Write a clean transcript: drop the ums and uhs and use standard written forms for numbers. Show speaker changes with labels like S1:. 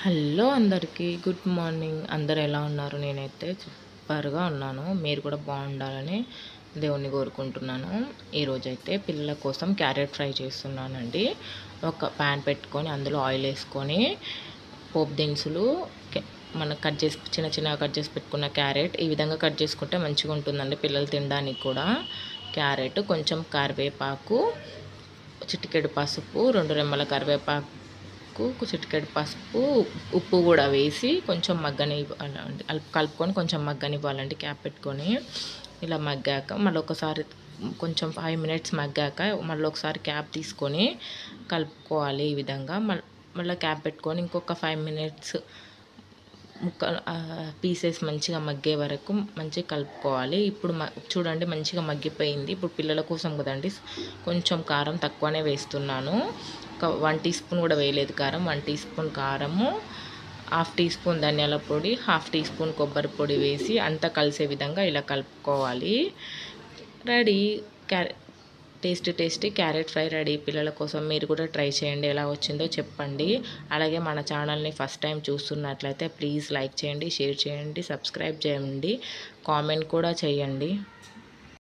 S1: Hello అందరికీ good morning. అందరు ఎలా ఉన్నారు? నేనైతే సూపర్గా ఉన్నాను. మీరు కూడా బాగుండాలని దేవుణ్ణి కోరుకుంటున్నాను. ఈరోజైతే పిల్లల కోసం క్యారెట్ ఫ్రై చేస్తున్నానండి. ఒక ప్యాన్ పెట్టుకొని అందులో ఆయిల్ వేసుకొని పోపు దినుసులు మనం కట్ చేసి చిన్న చిన్నగా కట్ చేసి పెట్టుకున్న క్యారెట్ ఈ విధంగా కట్ చేసుకుంటే మంచిగా ఉంటుందండి పిల్లలు తినడానికి కూడా. క్యారెట్, కొంచెం కరివేపాకు, చిటికెడు పసుపు, 2 రెమ్మల కరివేపాకు, చిటికెడు పసుపు, ఉప్పు కూడా వేసి కొంచెం మగ్గనివ్వాలండి. కలుపుకొని కొంచెం మగ్గనివ్వాలండి క్యాప్ పెట్టుకొని. ఇలా మగ్గాక మళ్ళీ ఒకసారి కొంచెం 5 మినిట్స్ మగ్గాక మళ్ళీ ఒకసారి క్యాప్ తీసుకొని కలుపుకోవాలి. ఈ విధంగా మళ్ళీ క్యాప్ పెట్టుకొని ఇంకొక 5 మినిట్స్ పీసెస్ మంచిగా మగ్గే వరకు మంచిగా కలుపుకోవాలి. ఇప్పుడు చూడండి మంచిగా మగ్గిపోయింది. ఇప్పుడు పిల్లల కోసం కదండి కొంచెం కారం తక్కువనే వేస్తున్నాను. ఒక 1 టీ స్పూన్ కూడా వేయలేదు కారం. 1 టీ స్పూన్ కారము, 1/2 టీ స్పూన్ ధనియాల పొడి, 1/2 టీ స్పూన్ కొబ్బరి పొడి వేసి అంతా కలిసే విధంగా ఇలా కలుపుకోవాలి. Ready tasty carrot fry ready. పిల్లల కోసం మీరు కూడా ట్రై చేయండి. ఎలా వచ్చిందో చెప్పండి. అలాగే మన ఛానల్ని ఫస్ట్ టైం చూస్తున్నట్లయితే ప్లీజ్ లైక్ చేయండి, షేర్ చేయండి, సబ్స్క్రైబ్ చేయండి, కామెంట్ కూడా చేయండి.